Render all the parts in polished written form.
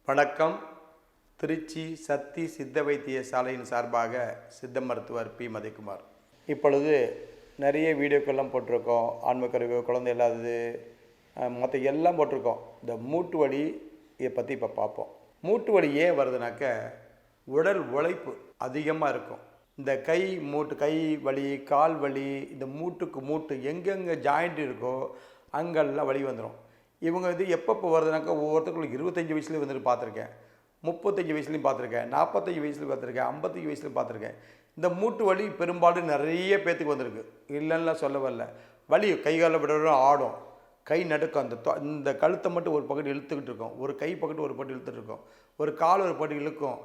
வணக்கம். திருச்சி சக்தி சித்த வைத்திய சாலையின் சார்பாக சித்த மருத்துவர் பி. மதிக்குமார். இப்பொழுது நிறைய வீடியோக்கெல்லாம் போட்டிருக்கோம். ஆன்மக்கருவு, குழந்தை இல்லாதது, மற்ற எல்லாம் போட்டிருக்கோம். இந்த மூட்டு வலி இதை பற்றி இப்போ பார்ப்போம். மூட்டு வலி ஏன் வருதுனாக்க, உடல் உழைப்பு அதிகமாக இருக்கும். இந்த கை வலி, கால் வலி, இந்த மூட்டு எங்கெங்கே ஜாயிண்ட் இருக்கோ அங்கெல்லாம் வலி வந்துடும். இவங்க எப்பப்போ வருதுனாக்கா, ஒவ்வொருத்தருக்கும் 25 வயசுலேயும் வந்துட்டு பார்த்துருக்கேன், 35 வயசுலையும் பார்த்துருக்கேன், 45 வயசுலையும் பார்த்துருக்கேன், 55 வயசுலையும் பார்த்துருக்கேன். இந்த மூட்டு வலி பெரும்பாலும் நிறைய பேத்துக்கு வந்திருக்கு. இல்லைன்னா சொல்ல வரல. வலி கை காலில் விட ஆடும், கை நடுக்கும், இந்த கழுத்தை மட்டும் ஒரு பக்கத்து இழுத்துக்கிட்டு இருக்கும், ஒரு கை பக்கத்து ஒரு பட்டு இழுத்துட்டு இருக்கும், ஒரு கால் ஒரு பட்டு இழுக்கும்,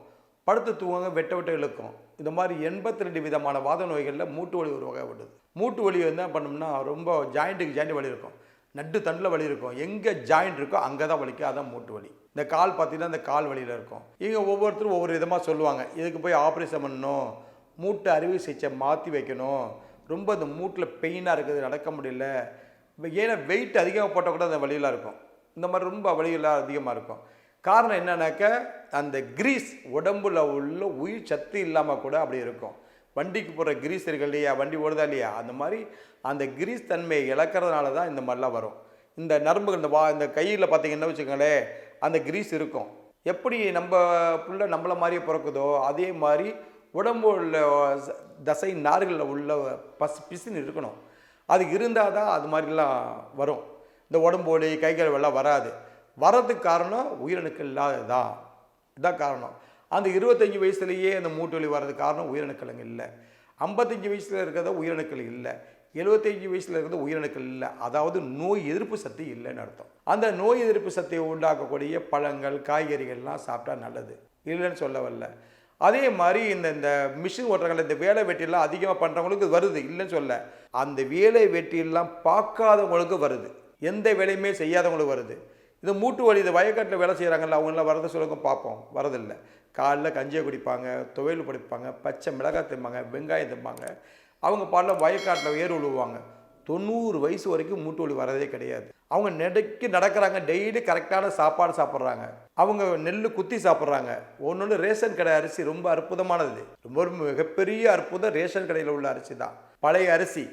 படுத்து தூங்க வெட்ட இழுக்கும். இந்த மாதிரி 82 விதமான வாத நோய்களில் மூட்டு வலி ஒரு வகைப்படுது. மூட்டு வலி என்ன பண்ணோம்னா, ரொம்ப ஜாயிண்ட்டுக்கு வலி இருக்கும், நட்டு தண்டில் வலி இருக்கும், எங்கே ஜாயிண்ட் இருக்கோ அங்கே தான் வலிக்கும். அதான் மூட்டு வலி. இந்த கால் பார்த்தீங்கன்னா இந்த கால் வலியில் இருக்கும். இங்கே ஒவ்வொருத்தரும் ஒவ்வொரு விதமாக சொல்லுவாங்க. இதுக்கு போய் ஆப்ரேஷன் பண்ணணும், மூட்டு அறுவை சிகிச்சை மாற்றி வைக்கணும், ரொம்ப இந்த மூட்டில் பெயினாக இருக்குது, நடக்க முடியல, ஏன்னா வெயிட் அதிகமாக போட்டால் கூட அந்த வலியெல்லாம் இருக்கும். இந்த மாதிரி ரொம்ப வலியெல்லாம் அதிகமாக இருக்கும். காரணம் என்னன்னாக்க, அந்த கிரீஸ் உடம்புல உள்ள உயிர் சத்து இல்லாமல் கூட அப்படி இருக்கும். வண்டிக்கு போகிற கிரீஸ் இருக்கு இல்லையா, வண்டி ஓடுதா இல்லையா, அந்த மாதிரி அந்த கிரீஸ் தன்மையை இழக்கிறதுனால தான் இந்த மாதிரிலாம் வரும். இந்த நரம்புகள் இந்த கையில் பார்த்தீங்கன்னா வச்சுக்கோங்களேன், அந்த கிரீஸ் இருக்கும். எப்படி நம்ம புள்ள நம்மளை மாதிரியே பிறக்குதோ அதே மாதிரி உடம்பு உள்ள தசை நார்களில் உள்ள பிசுன்னு இருக்கணும். அது இருந்தால் தான் அது மாதிரிலாம் வரும். இந்த உடம்பு வலி, கைகள் எல்லாம் வராது. வர்றதுக்கு காரணம் உயிரணுக்கள் இல்லாததான். இதுதான் காரணம். அந்த 25 வயசுலேயே அந்த மூட்டு வலி வர்றதுக்கு காரணம் உயிரணுக்கள் இல்லை. 55 வயசில் இருக்கிறத உயிரணுக்கள் இல்லை, 75 வயசில் இருக்கிறது உயிரணுக்கள் இல்லை. அதாவது நோய் எதிர்ப்பு சக்தி இல்லைன்னு அர்த்தம். அந்த நோய் எதிர்ப்பு சக்தியை உண்டாக்கக்கூடிய பழங்கள், காய்கறிகள்லாம் சாப்பிட்டா நல்லது, இல்லைன்னு சொல்ல வரல. அதே மாதிரி இந்த மிஷின் ஓட்டுறவங்க, இந்த வேலை வெட்டியெல்லாம் அதிகமாக பண்ணுறவங்களுக்கு வருது, இல்லைன்னு சொல்ல. அந்த வேலை வெட்டியெல்லாம் பார்க்காதவங்களுக்கு வருது, எந்த வேலையுமே செய்யாதவங்களுக்கு வருது. இந்த மூட்டு வலி, இந்த வயக்காட்டில் வேலை செய்கிறாங்கல்ல, அவங்களாம் வரதை சொல்லுங்க பார்ப்போம், வரதில்லை. காலைல கஞ்சியை குடிப்பாங்க, துவையல் படிப்பாங்க, பச்சை மிளகாய் திம்பாங்க, வெங்காயம் திம்பாங்க, அவங்க பாட்டில் வயக்காட்டில் ஏறு விழுவாங்க. 90 வயசு வரைக்கும் மூட்டு வலி வரதே கிடையாது. அவங்க நடக்கிறாங்க, டெய்லி கரெக்டான சாப்பாடு சாப்பிட்றாங்க, அவங்க நெல் குத்தி சாப்பிட்றாங்க. ஒன்று ரேஷன் கடை அரிசி ரொம்ப அற்புதமானது, ரொம்ப மிகப்பெரிய அற்புதம் ரேஷன் கடையில் உள்ள அரிசி தான், பழைய அரிசி.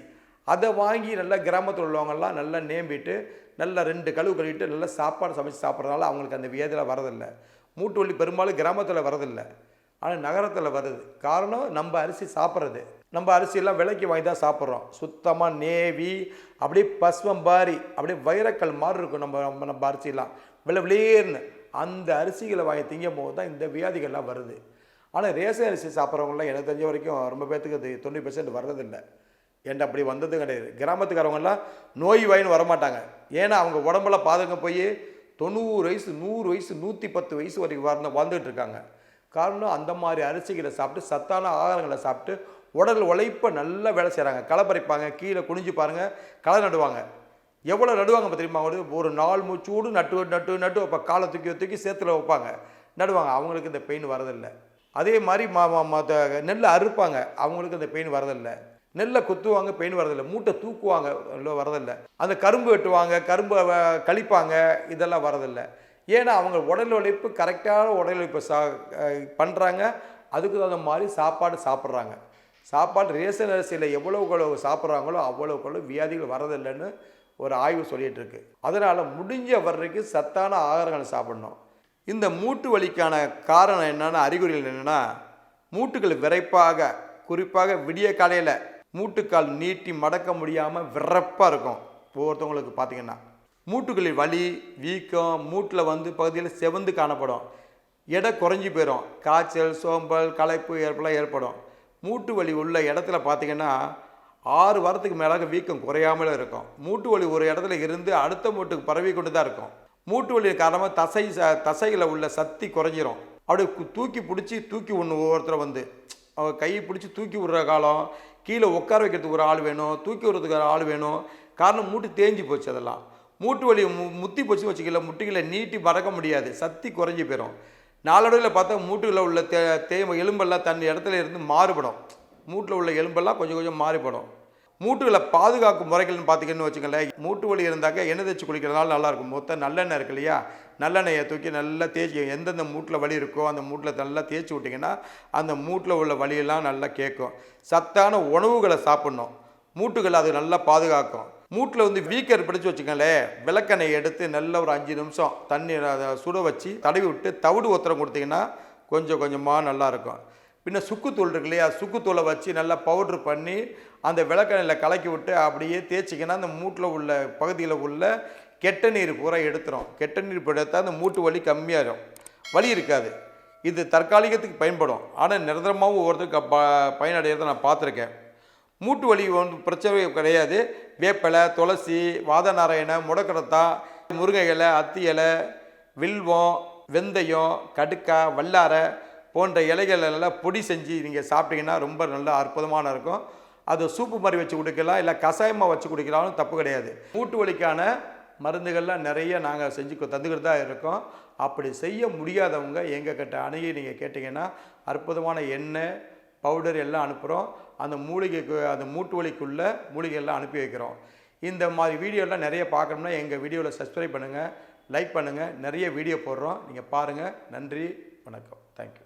அதை வாங்கி நல்லா கிராமத்தில் உள்ளவங்கெல்லாம் நல்லா நேம்பிட்டு நல்லா 2 கழுவு கழுவிட்டு நல்லா சாப்பாடு சமைச்சு சாப்பிட்றதுனால அவங்களுக்கு அந்த வியாதியில் வரதில்லை. மூட்டு வலி பெரும்பாலும் கிராமத்தில் வரதில்லை, ஆனால் நகரத்தில் வருது. காரணம் நம்ம அரிசி சாப்பிட்றது. நம்ம அரிசியெல்லாம் விலைக்கு வாங்கி தான் சாப்பிட்றோம். சுத்தமாக நேவி அப்படியே பஸ்வம் பாரி அப்படியே வைரக்கல் மாதிரி இருக்கும் நம்ம அரிசியெல்லாம் விலைன்னு. அந்த அரிசிகளை வாங்கி திங்கும் போது தான் இந்த வியாதிகள்லாம் வருது. ஆனால் ரேஷன் அரிசி சாப்பிட்றவங்களாம் எனக்கு தெரிஞ்ச வரைக்கும் ரொம்ப பேர்த்துக்கு அது 90% வர்றதில்லை. ஏன்டா அப்படி வந்ததும் கிடையாது. கிராமத்துக்காரவங்கெல்லாம் நோய் வாயின்னு வரமாட்டாங்க. ஏன்னா அவங்க உடம்புல பாதுங்க போய் 90 வயசு, 100 வயசு, 110 வயசு வரைக்கும் வாழ்ந்துட்டு இருக்காங்க. காரணம் அந்த மாதிரி அரிசிகளை சாப்பிட்டு, சத்தான ஆகாரங்களை சாப்பிட்டு உடல் உழைப்பை நல்லா வேலை செய்கிறாங்க. களை பறிப்பாங்க, கீழே குனிஞ்சு பாருங்கள், களை நடுவாங்க. எவ்வளோ நடுவாங்க தெரியுமா? ஒரு 4 மூச்சூடு நட்டு அப்போ காலை தூக்கி சேத்துல வைப்பாங்க, நடுவாங்க. அவங்களுக்கு இந்த பெயின் வரதில்லை. அதே மாதிரி நெல்லை அறுப்பாங்க, அவங்களுக்கு இந்த பெயின் வரதில்லை. நெல்லை குத்துவாங்க, பெயின் வரதில்லை. மூட்டை தூக்குவாங்க, வரதில்லை. அந்த கரும்பு வெட்டுவாங்க, கரும்பு கழிப்பாங்க, இதெல்லாம் வரதில்லை. ஏன்னா அவங்க உடல் உழைப்பு கரெக்டான உடல் உழைப்பு பண்ணுறாங்க. அதுக்கு தகுந்த மாதிரி சாப்பாடு சாப்பிட்றாங்க. சாப்பாடு ரேஷன் அரிசியில் எவ்வளவு சாப்பிட்றாங்களோ அவ்வளோக்குள்ள வியாதிகள் வரதில்லைன்னு ஒரு ஆய்வு சொல்லிகிட்டு இருக்கு. அதனால் முடிஞ்ச வரைக்கும் சத்தான ஆகாரங்களை சாப்பிடணும். இந்த மூட்டு வலிக்கான காரணம் என்னென்னா, அறிகுறிகள் என்னென்னா, மூட்டுகள் விரைப்பாக, குறிப்பாக விடிய காலையில் மூட்டுக்கால் நீட்டி மடக்க முடியாமல் விறப்பாக இருக்கும். ஒவ்வொருத்தவங்களுக்கு பார்த்திங்கன்னா மூட்டுகளில் வலி, வீக்கம், மூட்டில் பகுதியில் செவந்து காணப்படும், எடை குறைஞ்சி போயிடும், காய்ச்சல், சோம்பல், களைப்பு ஏற்படும். மூட்டு வலி உள்ள இடத்துல பார்த்திங்கன்னா 6 வாரத்துக்கு மேலாக வீக்கம் குறையாமல் இருக்கும். மூட்டு வலி ஒரு இடத்துல இருந்து அடுத்த மூட்டுக்கு பரவி கொண்டு தான் இருக்கும். மூட்டு வலி காரணமாக தசையில் உள்ள சக்தி குறைஞ்சிரும். அப்படி தூக்கி ஒன்று ஒவ்வொருத்தரை அவங்க கையை பிடிச்சி தூக்கி விடுற காலம், கீழே உட்கார வைக்கிறதுக்கு ஒரு ஆள் வேணும், தூக்கி விடுறதுக்கு ஒரு ஆள் வேணும். காரணம் மூட்டு தேஞ்சு போச்சு. அதெல்லாம் மூட்டு வலி முத்தி போச்சு வச்சுக்கல, முட்டிகளை நீட்டி மறக்க முடியாது, சக்தி குறைஞ்சி போயிடும். நாளடைவில் பார்த்தா மூட்டுகளில் உள்ள எலும்பெல்லாம் தன் இடத்துல இருந்து மாறுபடும். மூட்டில் உள்ள எலும்பெல்லாம் கொஞ்சம் மாறுபடும். மூட்டுகளை பாதுகாக்கும் முறைகள்னு பார்த்திங்கன்னு வச்சுக்கோங்களேன். மூட்டு வலி இருந்தாக்க எண்ணெய் தேய்ச்சி குளிக்கிறதுனால நல்லாயிருக்கும். மொத்தம் நல்லெண்ணெய் இருக்கு இல்லையா, நல்லெண்ணெயை தூக்கி நல்லா தேய்ச்சி எந்தெந்த மூட்டில் வலி இருக்கோ அந்த மூட்டில் நல்லா தேய்ச்சி விட்டிங்கன்னா அந்த மூட்டில் உள்ள வலியெல்லாம் நல்லா கேட்கும். சத்தான உணவுகளை சாப்பிட்ணும். மூட்டுகளை அது நல்லா பாதுகாக்கும். மூட்டில் வந்து வீக்கர் பிடிச்சி வச்சுக்கோங்களேன், விளக்கெண்ணெய் எடுத்து நல்ல ஒரு 5 நிமிஷம் தண்ணி அதை சுட வச்சு தடவி விட்டு தவிடு ஒத்தரம் கொடுத்திங்கன்னா கொஞ்சம் கொஞ்சமாக நல்லாயிருக்கும். பின்ன சுக்குத்தூள் இருக்கு இல்லையா, சுக்குத்தூளை வச்சு நல்லா பவுட்ரு பண்ணி அந்த விளக்கெண்ணெயில் கலக்கி விட்டு அப்படியே தேய்ச்சிங்கன்னா அந்த மூட்டில் உள்ள பகுதியில் உள்ள கெட்ட நீர் பூரா எடுத்துரும். கெட்ட நீர் எடுத்தால் அந்த மூட்டு வலி கம்மியாகும், வலி இருக்காது. இது தற்காலிகத்துக்கு பயன்படும், ஆனால் நிரந்தரமாகவும் ஒவ்வொருத்தருக்கு பயனடைகிறத நான் பார்த்துருக்கேன். மூட்டு வலி ஒன்று பிரச்சனை கிடையாது. வேப்பலை, துளசி, வாதநாராயண, முடக்கரத்தா, முருங்கை இலை, அத்தி இலை, வில்வம், வெந்தயம், கடுக்காய், வல்லாரை போன்ற இலைகள் எல்லாம் பொடி செஞ்சு நீங்கள் சாப்பிட்டீங்கன்னா ரொம்ப நல்ல அற்புதமான இருக்கும். அது சூப்பு மாதிரி வச்சு குடிக்கலாம், இல்லை கஷாயமாக வச்சு குடிக்கலாம்னு தப்பு கிடையாது. மூட்டு வலிக்கான மருந்துகள்லாம் நிறைய நாங்கள் செஞ்சு தந்துக்கிட்டு தான் இருக்கோம். அப்படி செய்ய முடியாதவங்க எங்கள் கிட்ட அணுகி நீங்கள் கேட்டிங்கன்னா அற்புதமான எண்ணெய், பவுடர் எல்லாம் அனுப்புகிறோம். அந்த மூலிகைக்கு, அந்த மூட்டு வலிக்குள்ள மூலிகையெல்லாம் அனுப்பி வைக்கிறோம். இந்த மாதிரி வீடியோலாம் நிறைய பார்க்கணும்னா எங்கள் வீடியோவில் சப்ஸ்கிரைப் பண்ணுங்கள், லைக் பண்ணுங்கள். நிறைய வீடியோ போடுறோம், நீங்கள் பாருங்கள். நன்றி, வணக்கம், தேங்க்யூ.